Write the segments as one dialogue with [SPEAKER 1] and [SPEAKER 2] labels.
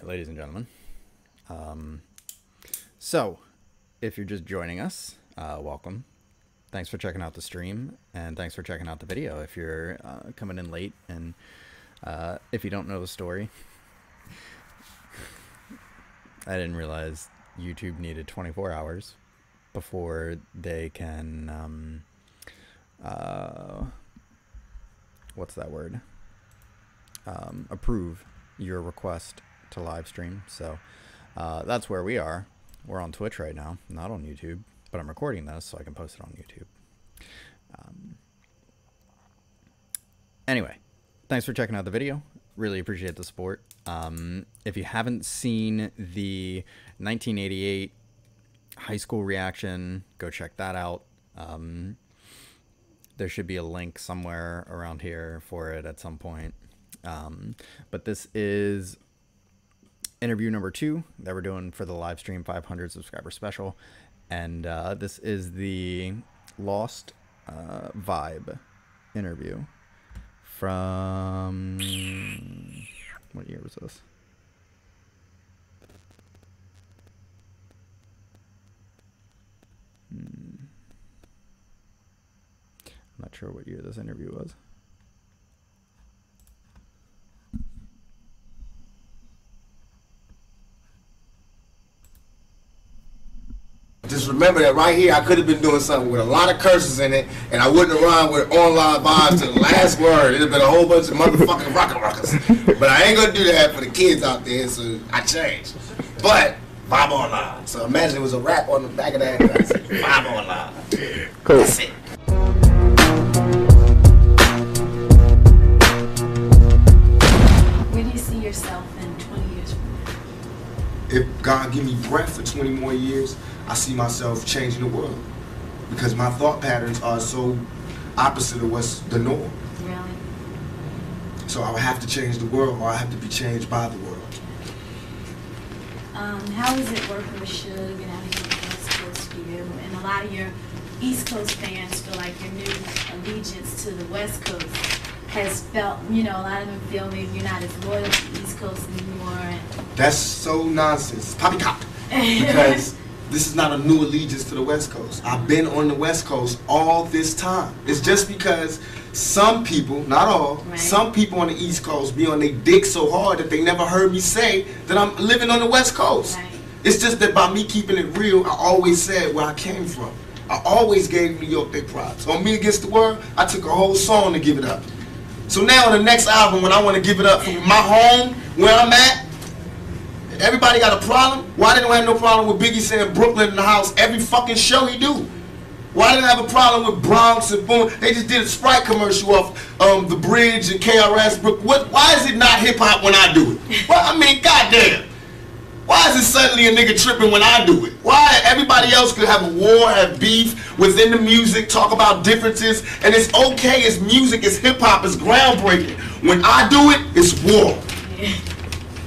[SPEAKER 1] right, ladies and gentlemen. So, if you're just joining us, welcome. Thanks for checking out the stream, and thanks for checking out the video. If you're coming in late, and if you don't know the story, I didn't realize YouTube needed 24 hours before they can, what's that word? Approve your request to live stream. So that's where we are. We're on Twitch right now, not on YouTube, but I'm recording this so I can post it on YouTube. Anyway, thanks for checking out the video. Really appreciate the support. If you haven't seen the 1988 high school reaction, go check that out. There should be a link somewhere around here for it at some point. But this is interview number 2 that we're doing for the live stream 500 subscriber special. And this is the Lost Vibe interview from, what year was this? I'm not sure what year this interview was.
[SPEAKER 2] Just remember that right here, I could have been doing something with a lot of curses in it, and I wouldn't have rhymed with online vibes to the last word. It'd have been a whole bunch of motherfucking rockers. But I ain't gonna do that for the kids out there, so I changed. But vibe online. So imagine it was a rap on the back of that. Vibe online. Cool. That's it.
[SPEAKER 3] Where do you see yourself in 20 years from now?
[SPEAKER 2] If God give me breath for 20 more years, I see myself changing the world, because my thought patterns are so opposite of what's the norm.
[SPEAKER 3] Really?
[SPEAKER 2] So I would have to change the world, or I have to be changed by the world.
[SPEAKER 3] How is it working with Suge and out here on the West Coast for you? And a lot of your East Coast fans feel like your new allegiance to the West Coast has felt, you know, a lot of them feel maybe you're not as loyal to the East Coast anymore.
[SPEAKER 2] That's so nonsense. Poppycock. Because this is not a new allegiance to the West Coast. I've been on the West Coast all this time. It's just because some people, not all,
[SPEAKER 3] right,
[SPEAKER 2] some people on the East Coast be on their dick so hard that they never heard me say that I'm living on the West Coast.
[SPEAKER 3] Right.
[SPEAKER 2] It's just that by me keeping it real, I always said where I came from. I always gave New York their props. On Me Against the World, I took a whole song to give it up. So now on the next album, when I want to give it up from my home, where I'm at, everybody got a problem? Why didn't I have no problem with Biggie saying Brooklyn in the house every fucking show he do? Why didn't I have a problem with Bronx and Boom? They just did a Sprite commercial off The Bridge and KRS. Why is it not hip-hop when I do it? Well, I mean, goddamn. Why is it suddenly a nigga tripping when I do it? Why everybody else could have a war, have beef within the music, talk about differences, and it's okay, it's music, it's hip-hop, it's groundbreaking. When I do it, it's war.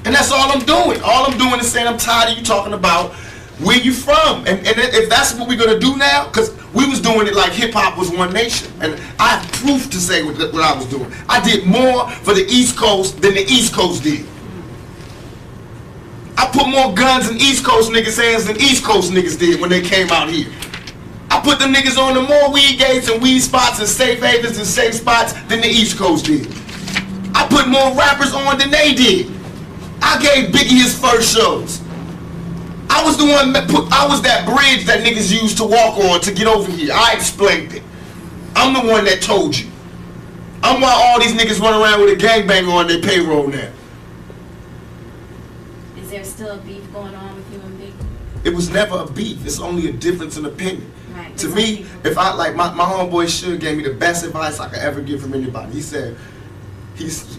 [SPEAKER 2] And that's all I'm doing. All I'm doing is saying I'm tired of you talking about where you from. And if that's what we're going to do now, because we was doing it like hip-hop was one nation. And I have proof to say what I was doing. I did more for the East Coast than the East Coast did. I put more guns in East Coast niggas' hands than East Coast niggas did when they came out here. I put them niggas on the more weed gates and weed spots and safe havens and safe spots than the East Coast did. I put more rappers on than they did. I gave Biggie his first shows. I was the one that I was that bridge that niggas used to walk on to get over here. I explained it. I'm the one that told you. I'm why all these niggas run around with a gangbanger on their payroll now.
[SPEAKER 3] Is there still a beef going on with you and Biggie?
[SPEAKER 2] It was never a beef. It's only a difference in opinion.
[SPEAKER 3] Right.
[SPEAKER 2] To me, if I like my homeboy Suge gave me the best advice I could ever give from anybody. He said,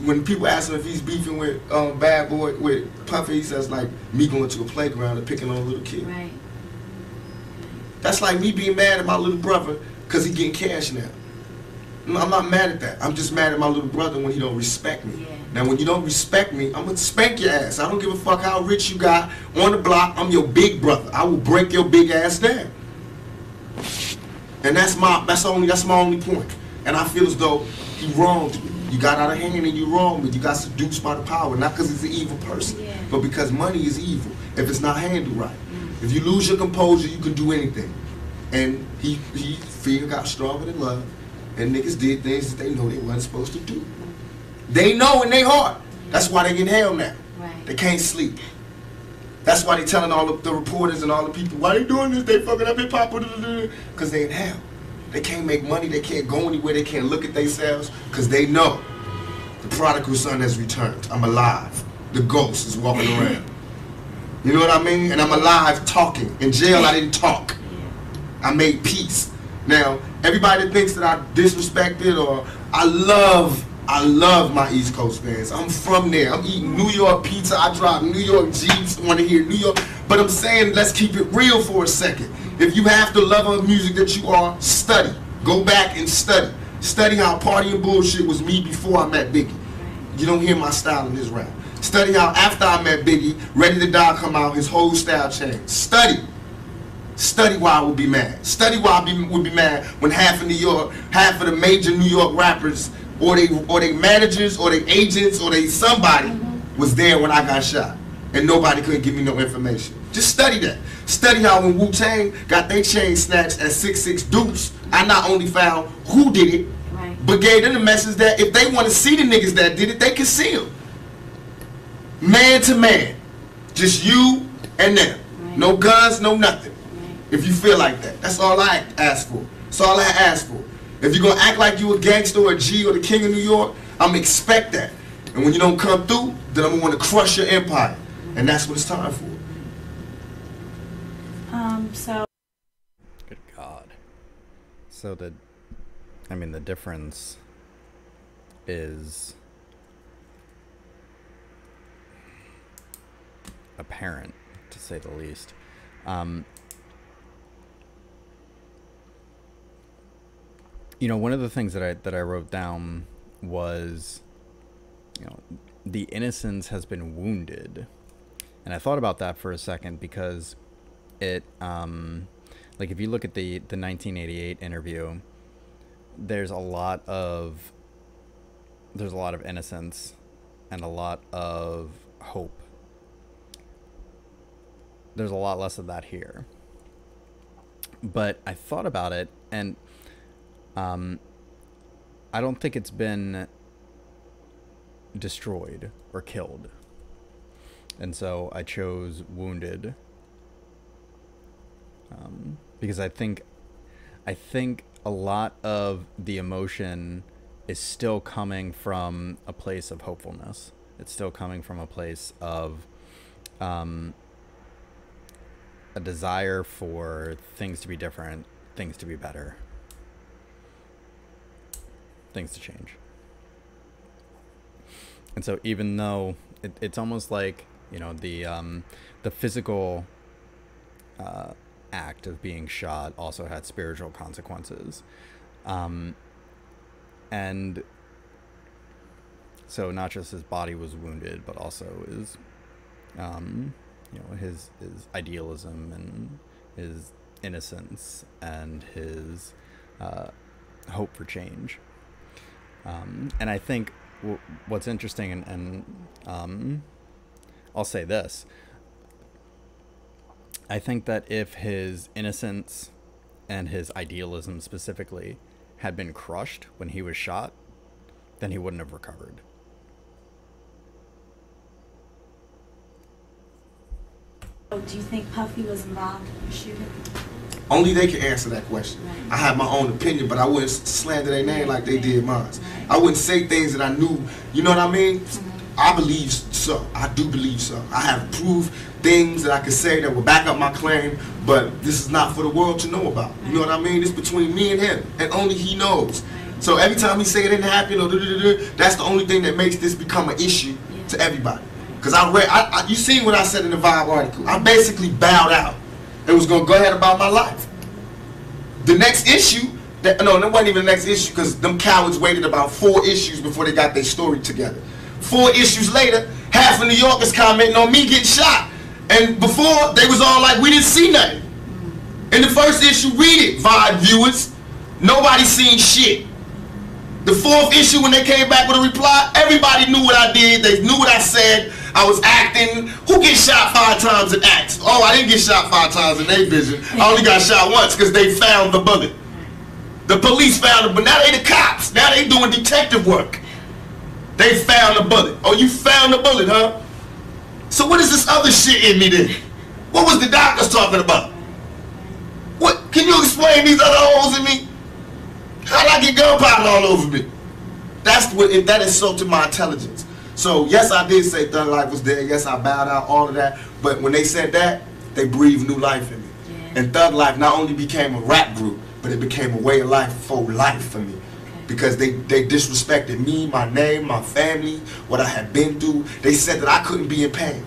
[SPEAKER 2] when people ask him if he's beefing with Bad Boy, with Puffy, he says like me going to a playground and picking on a little kid.
[SPEAKER 3] Right.
[SPEAKER 2] That's like me being mad at my little brother because he getting cash now. No, I'm not mad at that. I'm just mad at my little brother when he don't respect me.
[SPEAKER 3] Yeah.
[SPEAKER 2] Now when you don't respect me, I'm gonna spank your ass. I don't give a fuck how rich you got on the block. I'm your big brother. I will break your big ass down. And that's my only point. And I feel as though he wronged me. You got out of hand and you're wrong, but you got seduced by the power, not because he's an evil person, but because money is evil if it's not handled right. If you lose your composure, you can do anything. And fear got stronger than love, and niggas did things that they know they wasn't supposed to do. They know in their heart. That's why they in hell now.
[SPEAKER 3] Right.
[SPEAKER 2] They can't sleep. That's why they telling all the reporters and all the people, why they doing this? They fucking up hip hop, because they in hell. They can't make money. They can't go anywhere. They can't look at themselves because they know the prodigal son has returned. I'm alive. The ghost is walking around. You know what I mean? And I'm alive talking. In jail, I didn't talk. I made peace. Now, everybody that thinks that I disrespected or I love my East Coast fans. I'm from there. I'm eating New York pizza. I drive New York Jeeps. Want to hear New York. But I'm saying, let's keep it real for a second. If you have the love of music that you are, study. Go back and study. Study how Party and Bullshit was me before I met Biggie. You don't hear my style in this rap. Study how after I met Biggie, Ready to Die come out, his whole style changed. Study. Study why I would be mad. Study why I would be mad when half of the major New York rappers, or they managers, or they agents, or they somebody was there when I got shot, and nobody couldn't give me no information. Just study that. Study how when Wu-Tang got their chain snatched at 6'6" Deuce, I not only found who did it, but gave them the message that if they want to see the niggas that did it, they can see them. Man to man. Just you and them. No guns, no nothing. If you feel like that. That's all I ask for. That's all I ask for. If you're going to act like you a gangster or a G or the king of New York, I'm going to expect that. And when you don't come through, then I'm going to want to crush your empire. And that's what it's time for.
[SPEAKER 1] Good God. So the difference is apparent, to say the least. One of the things that I wrote down was, the innocence has been wounded. And I thought about that for a second because it, like if you look at the 1988 interview, there's a lot of innocence and a lot of hope. There's a lot less of that here. But I thought about it, and I don't think it's been destroyed or killed. And so I chose wounded. Because I think a lot of the emotion is still coming from a place of hopefulness. It's still coming from a place of a desire for things to be different, things to be better, things to change. And so even though it's almost like, the physical act of being shot also had spiritual consequences. And so not just his body was wounded, but also his, his idealism and his innocence and his hope for change. And I think what's interesting, and I'll say this, I think that if his innocence and his idealism specifically had been crushed when he was shot, then he wouldn't have recovered.
[SPEAKER 3] Do you think Puffy was involved in the shooting?
[SPEAKER 2] Only they can answer that question. Right. I have my own opinion, but I wouldn't slander their name like they did mine. Right. I wouldn't say things that I knew, you know what I mean? I believe so. I do believe so. I have proved things that I could say that will back up my claim, but this is not for the world to know about. You know what I mean? It's between me and him, and only he knows. So every time he say it didn't happen, or that's the only thing that makes this become an issue to everybody. Because you seen what I said in the Vibe article. I basically bowed out and was going to go ahead about my life. The next issue, that wasn't even the next issue, because them cowards waited about 4 issues before they got their story together. 4 issues later, half of New York is commenting on me getting shot. And before, they was all like, we didn't see nothing. In the first issue, read it, Vibe viewers. Nobody seen shit. The fourth issue, when they came back with a reply, everybody knew what I did. They knew what I said. I was acting. Who gets shot 5 times in acts? Oh, I didn't get shot 5 times in their vision. I only got shot once because they found the bullet. The police found it, but now they the cops. Now they doing detective work. They found the bullet. Oh, you found the bullet, huh? So what is this other shit in me then? What was the doctors talking about? What? Can you explain these other holes in me? How'd I get gunpowder all over me? That insulted my intelligence. So yes, I did say Thug Life was there. Yes, I bowed out, all of that. But when they said that, they breathed new life in me. Yeah. And Thug Life not only became a rap group, but it became a way of life for life for me. Because they disrespected me, my name, my family, what I had been through. They said that I couldn't be in pain.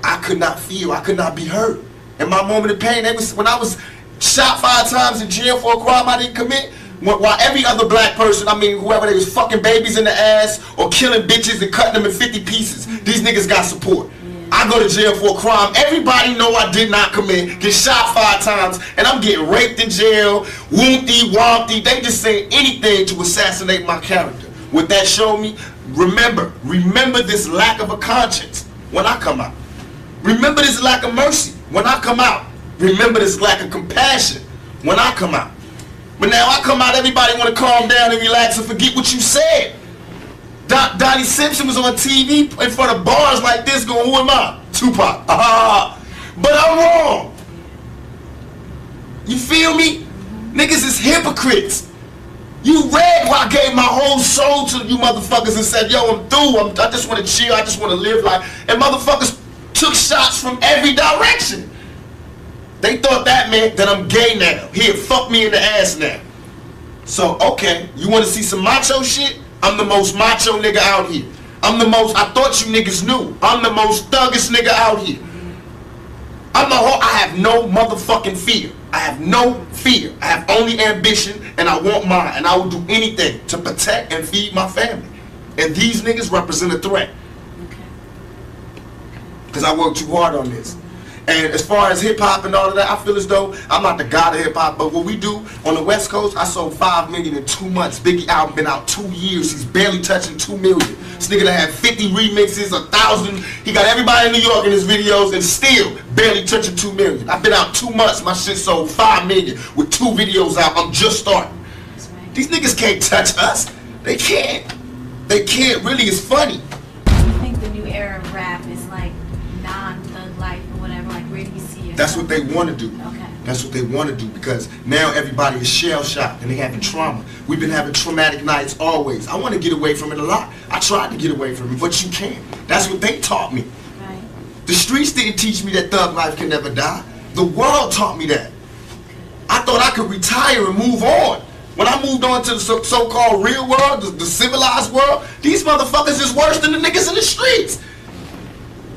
[SPEAKER 2] I could not feel, I could not be hurt. In my moment of pain, when I was shot 5 times in jail for a crime I didn't commit, while every other black person, I mean whoever, they was fucking babies in the ass or killing bitches and cutting them in 50 pieces, these niggas got support. I go to jail for a crime everybody know I did not commit, get shot 5 times, and I'm getting raped in jail, wompty, wompty. They just say anything to assassinate my character. What that showed me, remember this lack of a conscience when I come out. Remember this lack of mercy when I come out. Remember this lack of compassion when I come out. But now I come out, everybody want to calm down and relax and forget what you said. Donnie Simpson was on TV in front of bars like this going, who am I? Tupac. But I'm wrong. You feel me? Niggas is hypocrites. You read where I gave my whole soul to you motherfuckers and said, yo, I'm through. I just want to chill. I just want to live life. And motherfuckers took shots from every direction. They thought that meant that I'm gay now. Here, fuck me in the ass now. So, okay, you want to see some macho shit? I'm the most macho nigga out here. I thought you niggas knew. I'm the most thuggest nigga out here. I have no motherfucking fear. I have no fear. I have only ambition, and I want mine. And I will do anything to protect and feed my family. And these niggas represent a threat. Because I worked too hard on this. And as far as hip-hop and all of that, I feel as though I'm not the god of hip-hop, but what we do on the West Coast, I sold 5 million in 2 months. Biggie album been out 2 years. He's barely touching 2 million. This nigga done had 50 remixes, 1,000. He got everybody in New York in his videos and still barely touching 2 million. I've been out 2 months. My shit sold 5 million with 2 videos out. I'm just starting. These niggas can't touch us. They can't. They can't. Really, it's funny.
[SPEAKER 3] I think the new era of rap is like non-thug life or whatever. Like, where do you see it?
[SPEAKER 2] That's what they want to do.
[SPEAKER 3] Okay.
[SPEAKER 2] That's what they want to do because now everybody is shell-shocked and they having trauma. We've been having traumatic nights always. I want to get away from it a lot. I tried to get away from it, but you can't. That's what they taught me.
[SPEAKER 3] Right.
[SPEAKER 2] The streets didn't teach me that thug life can never die. The world taught me that. I thought I could retire and move on. When I moved on to the so-called real world, the civilized world, these motherfuckers is worse than the niggas in the streets.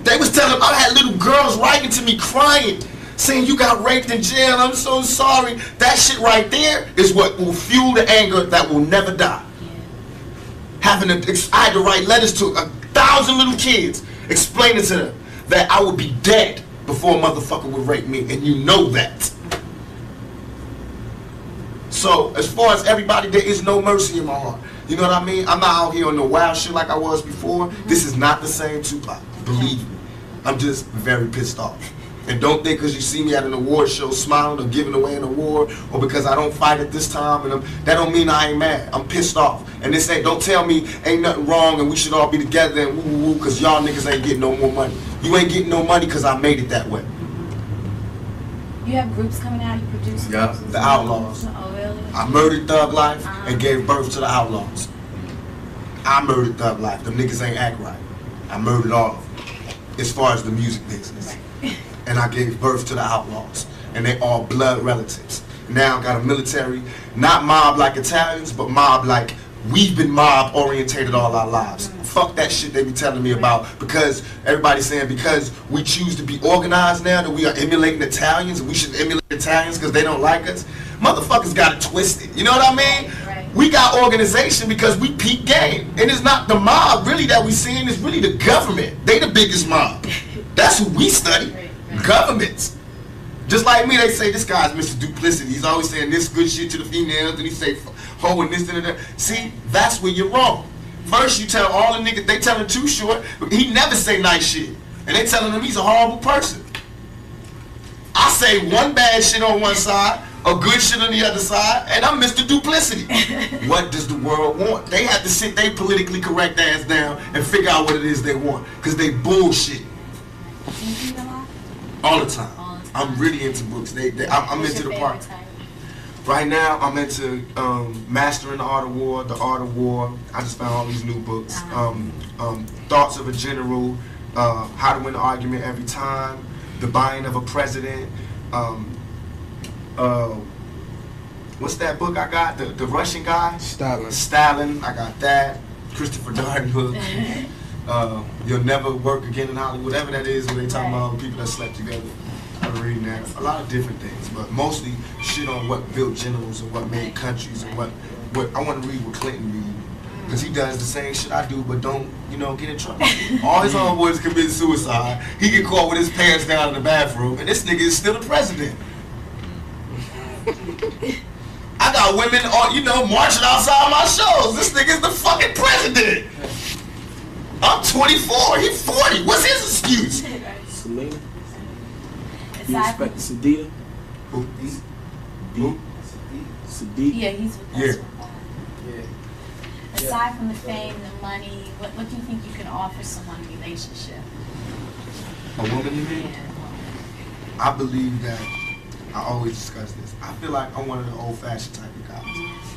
[SPEAKER 2] They was telling, I had little girls writing to me crying, saying you got raped in jail, I'm so sorry. That shit right there is what will fuel the anger that will never die. I had to write letters to 1,000 little kids explaining to them that I would be dead before a motherfucker would rape me, and you know that. So, as far as everybody, there is no mercy in my heart. You know what I mean? I'm not out here on no wild shit like I was before. This is not the same Tupac. Believe me. I'm just very pissed off. And don't think because you see me at an award show smiling or giving away an award or because I don't fight at this time, and that don't mean I ain't mad. I'm pissed off. And this ain't, don't tell me ain't nothing wrong and we should all be together and woo woo woo because y'all niggas ain't getting no more money. You ain't getting no money because I made it that way.
[SPEAKER 3] You have groups coming out, you produce?
[SPEAKER 2] Yeah, the Outlaws.
[SPEAKER 3] Oh, really?
[SPEAKER 2] I murdered Thug Life and gave birth to the Outlaws. I murdered Thug Life. Them niggas ain't act right. I murdered all of them as far as the music business. And I gave birth to the Outlaws. And they all blood relatives. Now I got a military, not mob like Italians, but mob like we've been mob orientated all our lives. Fuck that shit they be telling me about because everybody's saying because we choose to be organized now that we are emulating Italians and we should emulate Italians because they don't like us. Motherfuckers got it twisted. You know what I mean?
[SPEAKER 3] Right.
[SPEAKER 2] We got organization because we peak game. And it's not the mob really that we seeing, it's really the government. They the biggest mob. That's who we study. Governments. Just like me, they say this guy's Mr. Duplicity. He's always saying this good shit to the females, and he say hoeing this and that. See, that's where you're wrong. First you tell all the niggas, they tell him Too Short, he never say nice shit. And they telling him he's a horrible person. I say one bad shit on one side, a good shit on the other side, and I'm Mr. Duplicity. What does the world want? They have to sit their politically correct ass down and figure out what it is they want. Because they bullshit.
[SPEAKER 3] Do you read a lot?
[SPEAKER 2] All the time.
[SPEAKER 3] All the time.
[SPEAKER 2] I'm really into books. I'm
[SPEAKER 3] What's
[SPEAKER 2] into
[SPEAKER 3] your
[SPEAKER 2] the part.
[SPEAKER 3] favorite type?
[SPEAKER 2] Right now, I'm into Mastering the Art of War, The Art of War. I just found all these new books. Thoughts of a General, How to Win an Argument Every Time, The Buying of a President. What's that book I got? The Russian guy? Stalin. I got that. Christopher Darden book. You'll Never Work Again in Hollywood. Whatever that is, when they talking about people that slept together. I'm reading that. A lot of different things, but mostly shit on what built generals and what made countries and what I want to read what Clinton read. Because he does the same shit I do, but don't, get in trouble. All his homeboys commit suicide. He get caught with his pants down in the bathroom, and this nigga is still the president. I got women on, marching outside my shows. This nigga's the fucking president. I'm 24, he's 40. What's his excuse?
[SPEAKER 4] Selena? You respect Sadida?
[SPEAKER 2] Who?
[SPEAKER 4] Sadida?
[SPEAKER 3] Yeah, he's with us. Aside from the fame, the money, what do you think you can offer someone in a relationship?
[SPEAKER 2] A woman, you mean? I believe that, I always discuss this, I feel like I'm one of the old-fashioned type of guys,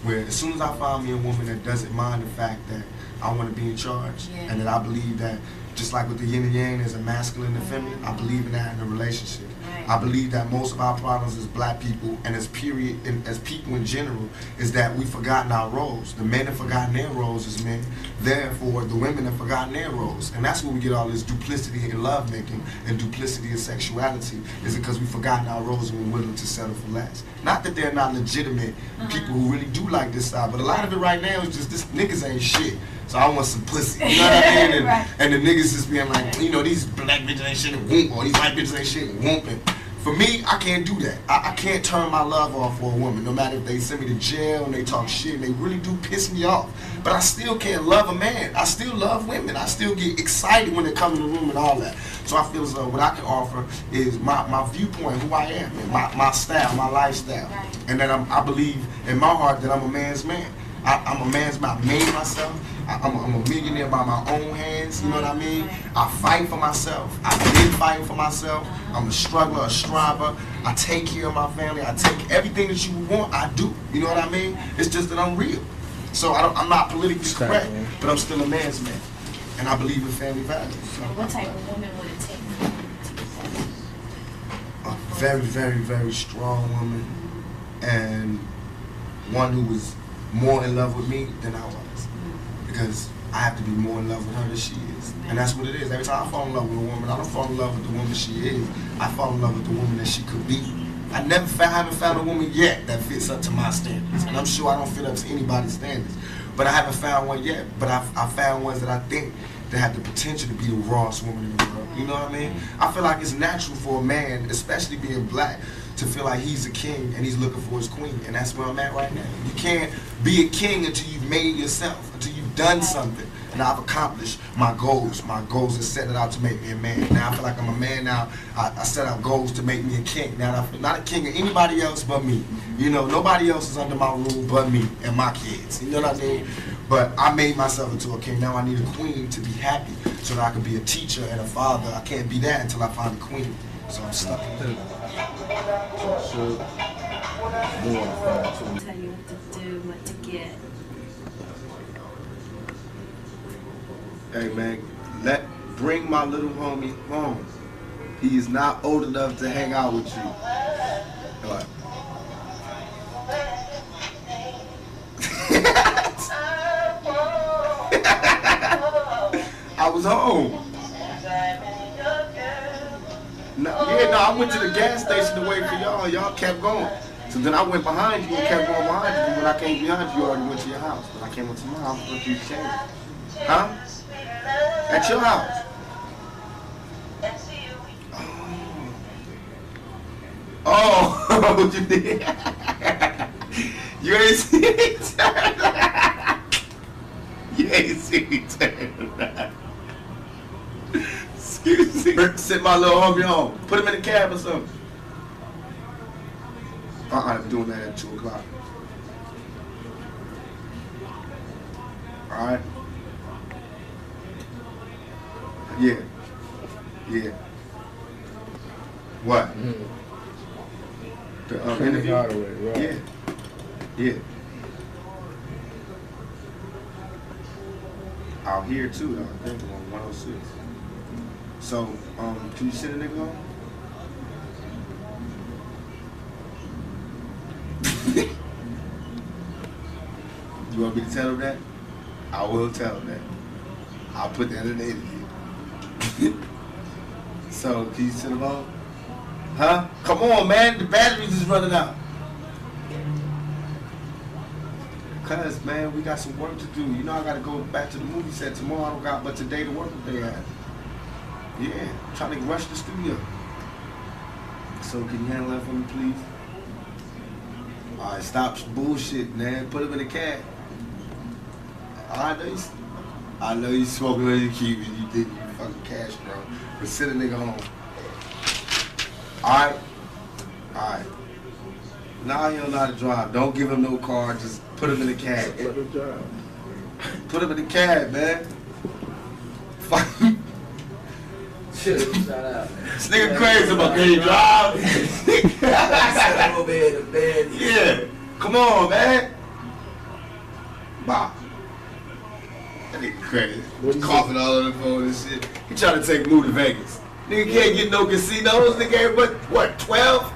[SPEAKER 2] where as soon as I find me a woman that doesn't mind the fact that I want to be in charge, and that I believe that, just like with the yin and yang, there's a masculine and feminine, I believe in that in a relationship. I believe that most of our problems as black people and as people in general is that we've forgotten our roles. The men have forgotten their roles as men, therefore the women have forgotten their roles. And that's where we get all this duplicity in lovemaking and duplicity in sexuality, is because we've forgotten our roles and we're willing to settle for less. Not that they're not legitimate people who really do like this side, but a lot of it right now is just this niggas ain't shit. So I want some pussy, you know what I mean? And the niggas just being like, these black bitches ain't shit and whoop, or these white bitches ain't shit and whooping. For me, I can't do that. I can't turn my love off for a woman, no matter if they send me to jail and they talk shit and they really do piss me off. But I still can't love a man. I still love women. I still get excited when they come in the room and all that. So I feel as though what I can offer is my viewpoint, who I am, and my style, my lifestyle. And that I believe in my heart that I'm a man's man. I'm a man's man. I made myself. I'm a millionaire by my own hands, you know what I mean? I fight for myself. I've been fighting for myself. I'm a struggler, a striver. I take care of my family. I take everything that you want, I do. You know what I mean? It's just that I'm real. So I'm not politically correct, but I'm still a man's man. And I believe in family values. So.
[SPEAKER 3] What type of woman would it take to get that?
[SPEAKER 2] A very, very, very strong woman, and one who was more in love with me than I was. Because I have to be more in love with her than she is. And that's what it is. Every time I fall in love with a woman, I don't fall in love with the woman she is. I fall in love with the woman that she could be. I haven't found a woman yet that fits up to my standards. And I'm sure I don't fit up to anybody's standards. But I haven't found one yet. But I found ones that I think that have the potential to be the rawest woman in the world. You know what I mean? I feel like it's natural for a man, especially being black, to feel like he's a king and he's looking for his queen. And that's where I'm at right now. You can't be a king until you've made yourself, until you've done something. And I've accomplished my goals. My goals are set out to make me a man. Now I feel like I'm a man now. I set out goals to make me a king. Now I'm not a king of anybody else but me. Nobody else is under my rule but me and my kids. You know what I mean? But I made myself into a king. Now I need a queen to be happy so that I can be a teacher and a father. I can't be that until I find a queen. So I'm stuck.
[SPEAKER 3] Tell you what to do, what to get.
[SPEAKER 2] Hey man, bring my little homie home. He is not old enough to hang out with you. What? I was home. I went to the gas station to wait for y'all. Y'all kept going. So then I went behind you and kept going behind you. When I came behind you, you already went to your house. When I came up to my house, what you came? Huh? At your house. Oh, you did? You ain't see me turn. You ain't see me turn. Excuse me. Sit my little homie on. Put him in the cab or something. I'm doing that at 2 o'clock. Alright? Yeah. Yeah. What? The interview?
[SPEAKER 4] Right.
[SPEAKER 2] Yeah. Yeah. Out here too, though. I think on 106. So, can you send a nigga home? You want me to tell him that? I will tell him that. I'll put that in the interview. So, can you send him home? Huh? Come on, man. The batteries is running out. Cause, man, we got some work to do. You know I gotta go back to the movie set tomorrow. I don't got but today to work with they at. Yeah, I'm trying to rush the studio. So can you handle that for me, please? Alright, stop bullshit, man. Put him in the cab. I know you smoking on your keys. You did you fucking cash, bro. But send a nigga home. Alright? Alright. Now he don't know how to drive. Don't give him no car. Just put him in the cab.
[SPEAKER 4] Let him drive.
[SPEAKER 2] Put him in the cab, man. Fuck.
[SPEAKER 4] Shout out.
[SPEAKER 2] This nigga crazy about can you drive?
[SPEAKER 4] Sit over here in the bed.
[SPEAKER 2] Yeah. Come on, man. Bye. That nigga crazy. Coughing all over the phone and shit. He trying to take Lou to Vegas. Nigga can't get no casinos. Nigga ain't what, 12?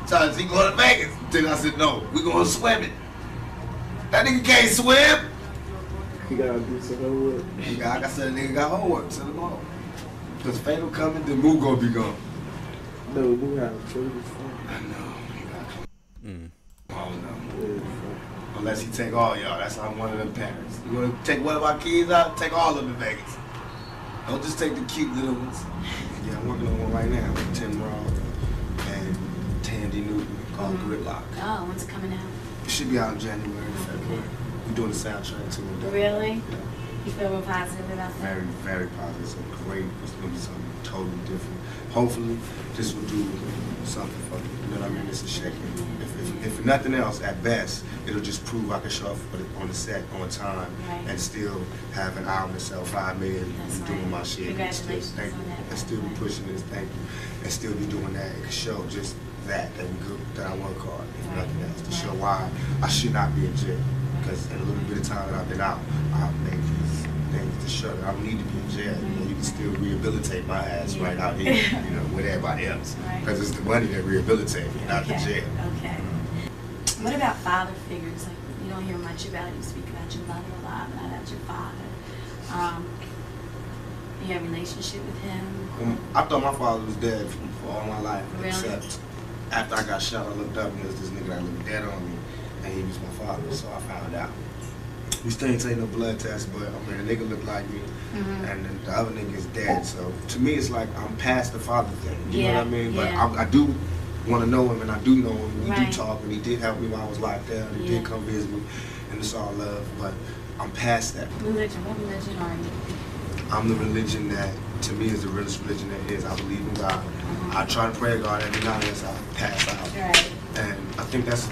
[SPEAKER 2] Trying to see going to Vegas. Then I said, no, we going swimming. That nigga can't swim.
[SPEAKER 4] You gotta do some homework.
[SPEAKER 2] Like I said, the nigga got homework. Send him home. Because Fatal coming, then Moo gonna be gone.
[SPEAKER 4] No, we have children.
[SPEAKER 2] I know. Oh no.
[SPEAKER 4] Yeah,
[SPEAKER 2] Unless he take all y'all. That's how I'm one of them parents. You wanna take one of our kids out? Take all of them to Vegas. Don't just take the cute little ones. Yeah, I'm working on one right now with Tim Roth and Tandy Newton called Gridlock.
[SPEAKER 3] Oh, when's it coming out?
[SPEAKER 2] It should be out in January, February. We're doing the soundtrack too.
[SPEAKER 3] Really?
[SPEAKER 2] Yeah.
[SPEAKER 3] You feel real positive about that?
[SPEAKER 2] Very, very positive. So great. It's gonna be something totally different. Hopefully, this will do something for me. You know what I mean? It's a shaking. If nothing else, at best, it'll just prove I can show up on the set on time and still have an album that sell 5 million and doing my shit.
[SPEAKER 3] Congratulations
[SPEAKER 2] thank you.
[SPEAKER 3] on that.
[SPEAKER 2] And still be pushing this, thank you. And still be doing that. It can show just that we good, that I work hard, if nothing else, to show why I should not be in jail. Because in a little bit of time that I've been out, I've made these things to show that I don't need to be in jail. You know, you can still rehabilitate my ass right out here, you know, with everybody else. Because it's the money that rehabilitates me, not the jail.
[SPEAKER 3] Okay. What about father figures? Like, you don't hear much about it. You speak about your mother a lot, but not about your father. You have a relationship with him?
[SPEAKER 2] I thought my father was dead for all my life,
[SPEAKER 3] Really?
[SPEAKER 2] except after I got shot, I looked up and there was this nigga that looked dead on me, and he was my father, so I found out. We still ain't taking no blood test, but I mean, the nigga looked like me, and then the other nigga is dead, so to me, it's like I'm past the father thing, you know what I mean? But I do want to know him, and I do know him, we do talk, and he did help me when I was locked down, he did come visit me, and it's all love, but I'm past that.
[SPEAKER 3] Religion, what religion are you?
[SPEAKER 2] I'm the religion that, to me, is the realest religion that is. I believe in God. I try to pray to God every night as I pass out.
[SPEAKER 3] Right.
[SPEAKER 2] And I think that's,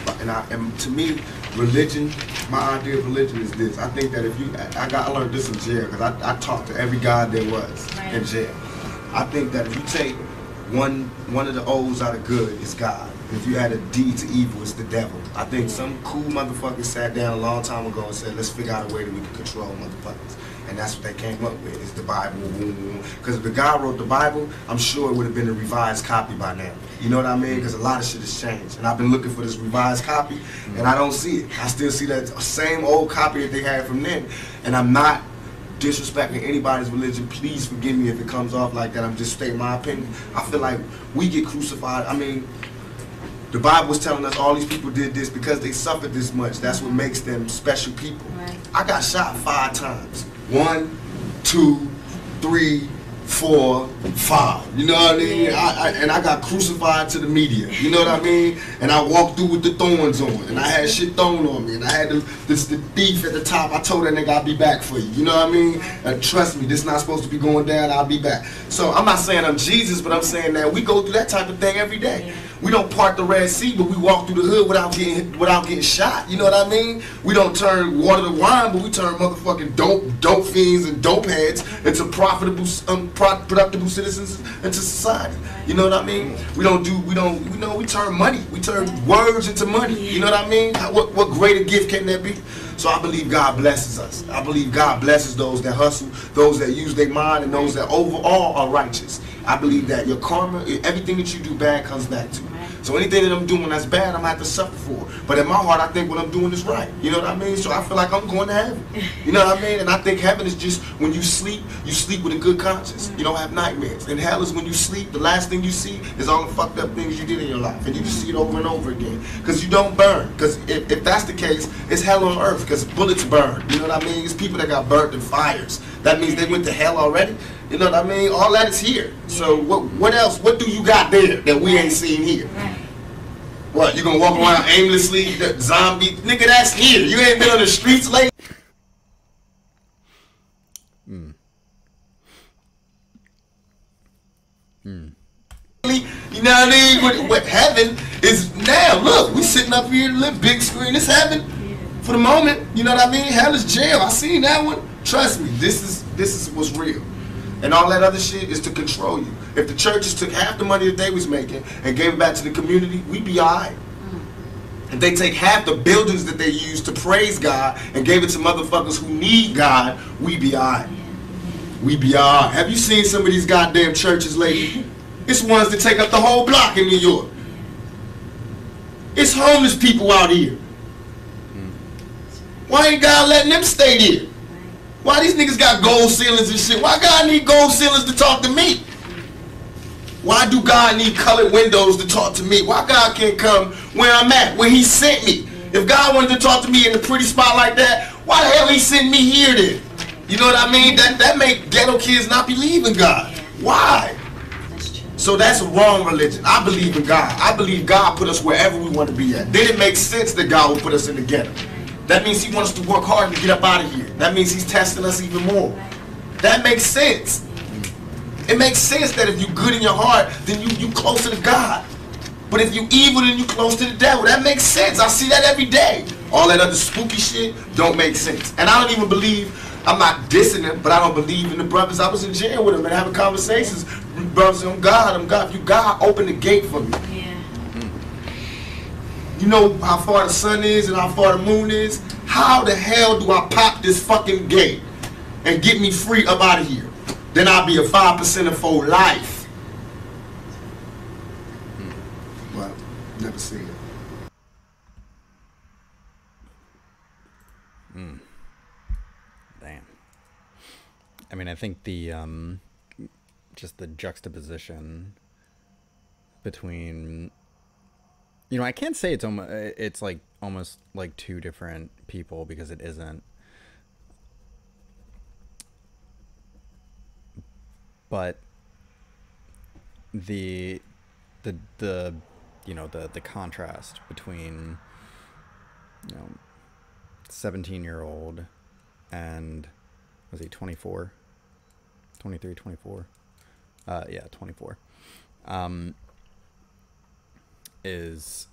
[SPEAKER 2] and to me, religion, my idea of religion is this. I think that if you, I learned this in jail, because I talked to every God there was in jail. I think that if you take one of the O's out of good, it's God. If you add a D to evil, it's the devil. I think some cool motherfuckers sat down a long time ago and said, let's figure out a way that we can control motherfuckers. And that's what they came up with, is the Bible. Because if the guy wrote the Bible, I'm sure it would have been a revised copy by now. You know what I mean? Because a lot of shit has changed. And I've been looking for this revised copy, and I don't see it. I still see that same old copy that they had from then. And I'm not disrespecting anybody's religion. Please forgive me if it comes off like that. I'm just stating my opinion. I feel like we get crucified. I mean, the Bible was telling us all these people did this because they suffered this much. That's what makes them special people. I got shot 5 times. 1, 2, 3, 4, 5. You know what I mean? And I got crucified to the media. You know what I mean? And I walked through with the thorns on, and I had shit thrown on me, and I had the thief at the top. I told that nigga I'll be back for you. You know what I mean? And trust me, this not supposed to be going down. I'll be back. So I'm not saying I'm Jesus, but I'm saying that we go through that type of thing every day. We don't part the Red Sea, but we walk through the hood without getting shot. You know what I mean? We don't turn water to wine, but we turn motherfucking dope fiends and dope heads into productive citizens into society. You know what I mean? We turn money. We turn words into money. You know what I mean? What greater gift can there be? So I believe God blesses us. I believe God blesses those that hustle, those that use their mind, and those that overall are righteous. I believe that your karma, everything that you do bad comes back to you. So anything that I'm doing that's bad, I'm going to have to suffer for. But in my heart, I think what I'm doing is right. You know what I mean? So I feel like I'm going to heaven. You know what I mean? And I think heaven is just when you sleep with a good conscience. You don't have nightmares. And hell is when you sleep, the last thing you see is all the fucked up things you did in your life. And you just see it over and over again. Because you don't burn. Because if that's the case, it's hell on earth. Because bullets burn. You know what I mean? It's people that got burnt in fires. That means they went to hell already. You know what I mean? All that is here. So what else? What do you got there that we ain't seen here? What, you gonna walk around aimlessly, zombie? Nigga, that's here. You ain't been on the streets lately. You know what I mean? What heaven is now. Look, we sitting up here, live big screen. It's heaven for the moment. You know what I mean? Hell is jail. I seen that one. Trust me, this is what's real. And all that other shit is to control you. If the churches took half the money that they was making and gave it back to the community, we'd be alright. If they take half the buildings that they use to praise God and gave it to motherfuckers who need God, we'd be alright. We'd be alright. Have you seen some of these goddamn churches lately? It's ones that take up the whole block in New York. It's homeless people out here. Why ain't God letting them stay there? Why these niggas got gold ceilings and shit? Why God need gold ceilings to talk to me? Why do God need colored windows to talk to me? Why God can't come where I'm at, where he sent me? If God wanted to talk to me in a pretty spot like that, why the hell he sent me here then? You know what I mean? That make ghetto kids not believe in God. Why? So that's a wrong religion. I believe in God. I believe God put us wherever we want to be at. Then it makes sense that God will put us in the ghetto. That means he wants us to work hard to get up out of here. That means he's testing us even more. That makes sense. It makes sense that if you're good in your heart, then you closer to God. But if you evil, then you close to the devil. That makes sense. I see that every day. All that other spooky shit don't make sense. And I don't even believe, I'm not dissing them, but I don't believe in the brothers. I was in jail with them and having conversations. Brothers, I'm God. If you God, open the gate for me. You know how far the sun is and how far the moon is? How the hell do I pop this fucking gate and get me free up out of here? Then I'll be a 5% for life. Well, never seen it.
[SPEAKER 1] Damn. I mean, I think the just the juxtaposition between, you know, I can't say it's like almost like two different people, because it isn't. But the you know, the contrast between, you know, 17-year-old and, was he 24? 23, 24? Yeah, 24. Is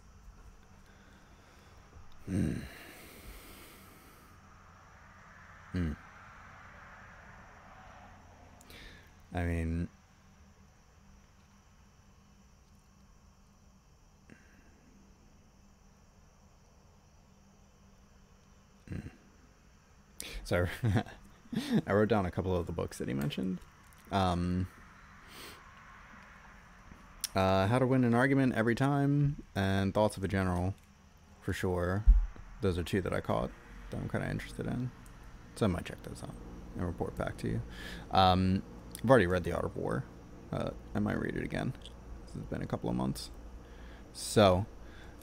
[SPEAKER 1] I mean, so I wrote down a couple of the books that he mentioned. How to Win an Argument Every Time, and Thoughts of a General, for sure. Those are two that I caught that I'm kind of interested in. So I might check those out and report back to you. I've already read The Art of War. I might read it again. It's been a couple of months. So,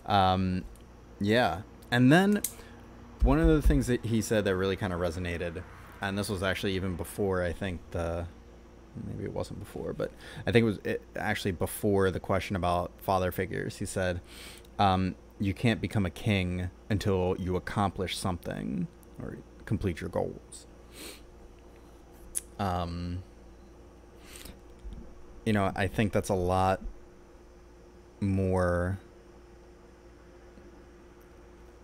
[SPEAKER 1] yeah. And then one of the things that he said that really kind of resonated, and this was actually even before, I think, the maybe it wasn't before, but I think actually before the question about father figures. He said, you can't become a king until you accomplish something or complete your goals. You know, I think that's a lot more.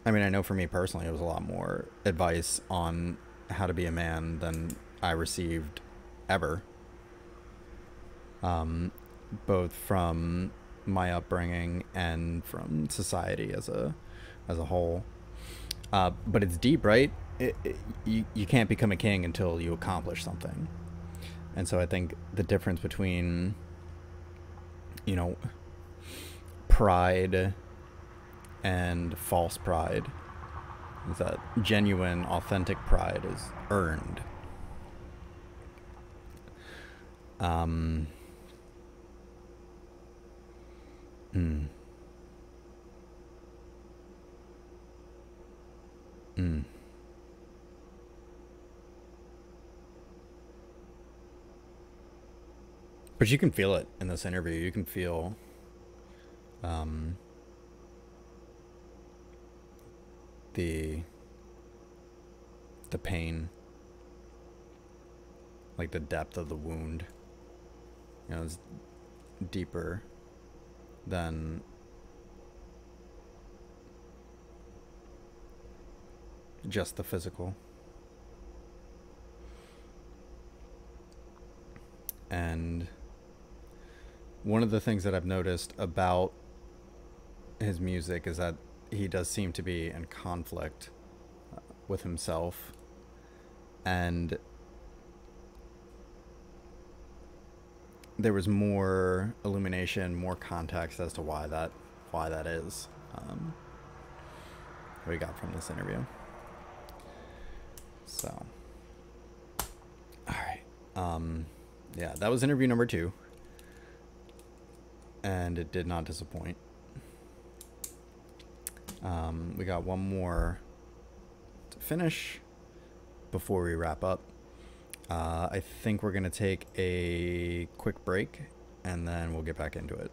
[SPEAKER 1] I mean, I know for me personally, it was a lot more advice on how to be a man than I received ever. Both from my upbringing and from society as a whole. But it's deep, right? You can't become a king until you accomplish something. And so I think the difference between, you know, pride and false pride is that genuine, authentic pride is earned. Mm. Mm. But you can feel it in this interview. You can feel the pain, like the depth of the wound. You know, it's deeper than just the physical. And one of the things that I've noticed about his music is that he does seem to be in conflict with himself, and there was more illumination, more context as to why that is. We got from this interview. So, all right. Yeah, that was interview number 2, and it did not disappoint. We got one more to finish before we wrap up. I think we're going to take a quick break, and then we'll get back into it.